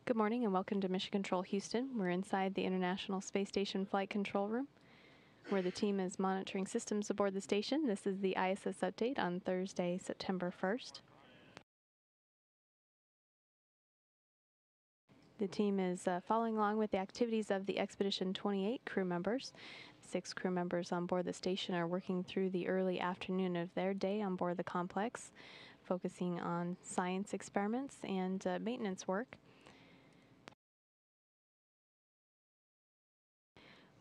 Good morning and welcome to Mission Control Houston. We're inside the International Space Station Flight Control Room, where the team is monitoring systems aboard the station. This is the ISS update on Thursday, September 1st. The team is following along with the activities of the Expedition 28 crew members. 6 crew members on board the station are working through the early afternoon of their day on board the complex, focusing on science experiments and maintenance work.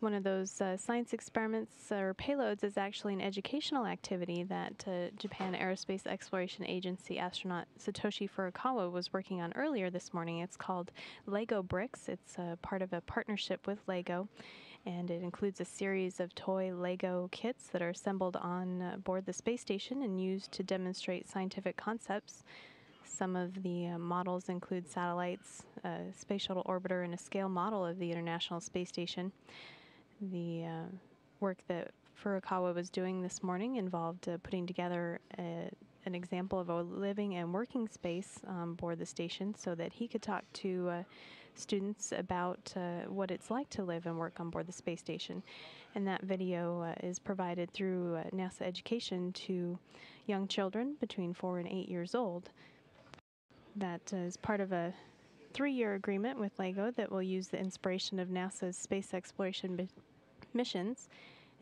One of those science experiments or payloads is actually an educational activity that Japan Aerospace Exploration Agency astronaut Satoshi Furukawa was working on earlier this morning. It's called Lego Bricks. It's part of a partnership with Lego, and it includes a series of toy Lego kits that are assembled on board the space station and used to demonstrate scientific concepts. Some of the models include satellites, a space shuttle orbiter, and a scale model of the International Space Station. The work that Furukawa was doing this morning involved putting together an example of a living and working space on board the station so that he could talk to students about what it's like to live and work on board the space station. And that video is provided through NASA Education to young children between 4 and 8 years old. That is part of a 3-year agreement with LEGO that will use the inspiration of NASA's space exploration missions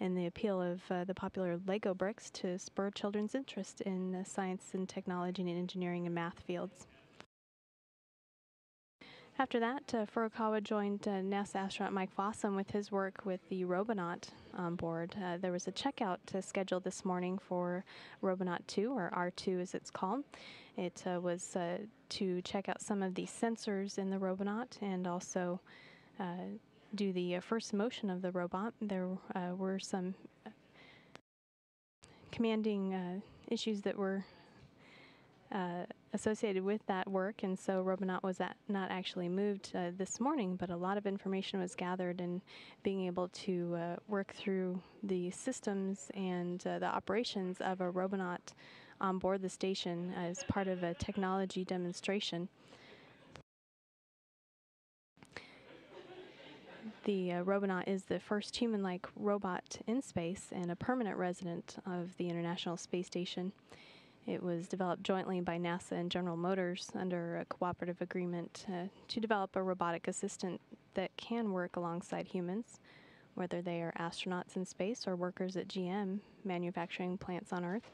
and the appeal of the popular Lego bricks to spur children's interest in science and technology and engineering and math fields. After that, Furukawa joined NASA astronaut Mike Fossum with his work with the Robonaut on board. There was a checkout scheduled this morning for Robonaut 2, or R2 as it's called. It was to check out some of the sensors in the Robonaut and also do the first motion of the robot. There were some commanding issues that were associated with that work, and so Robonaut was not actually moved this morning, but a lot of information was gathered, and being able to work through the systems and the operations of a Robonaut on board the station as part of a technology demonstration. The Robonaut is the first human-like robot in space and a permanent resident of the International Space Station. It was developed jointly by NASA and General Motors under a cooperative agreement to develop a robotic assistant that can work alongside humans, whether they are astronauts in space or workers at GM manufacturing plants on Earth.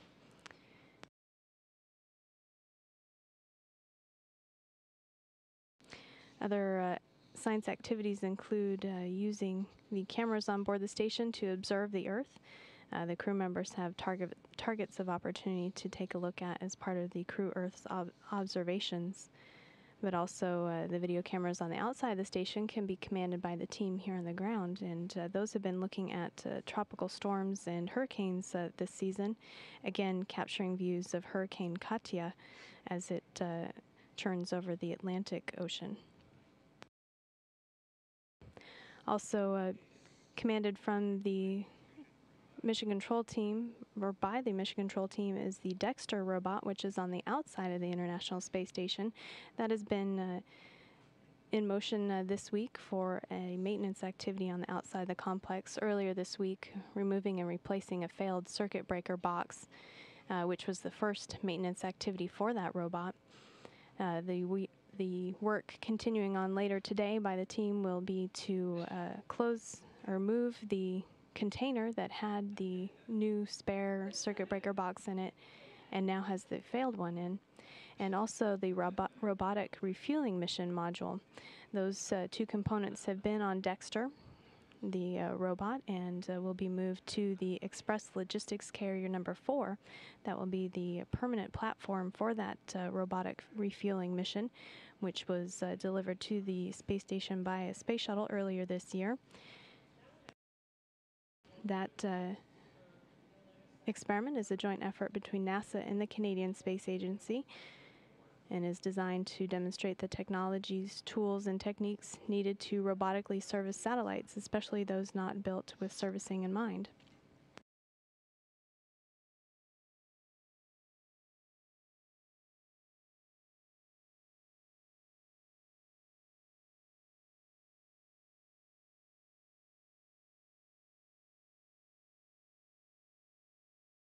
Other science activities include using the cameras on board the station to observe the Earth. The crew members have targets of opportunity to take a look at as part of the Crew Earth's observations. But also the video cameras on the outside of the station can be commanded by the team here on the ground, and those have been looking at tropical storms and hurricanes this season, again capturing views of Hurricane Katia as it churns over the Atlantic Ocean. Also commanded from the Mission Control Team, or by the Mission Control Team, is the Dexter robot, which is on the outside of the International Space Station. That has been in motion this week for a maintenance activity on the outside of the complex. Earlier this week, removing and replacing a failed circuit breaker box, which was the first maintenance activity for that robot. The work continuing on later today by the team will be to close or move the container that had the new spare circuit breaker box in it and now has the failed one in, and also the robotic refueling mission module. Those 2 components have been on Dexter, the robot, and will be moved to the Express Logistics Carrier number 4. That will be the permanent platform for that robotic refueling mission, which was delivered to the space station by a space shuttle earlier this year. That experiment is a joint effort between NASA and the Canadian Space Agency and is designed to demonstrate the technologies, tools, and techniques needed to robotically service satellites, especially those not built with servicing in mind.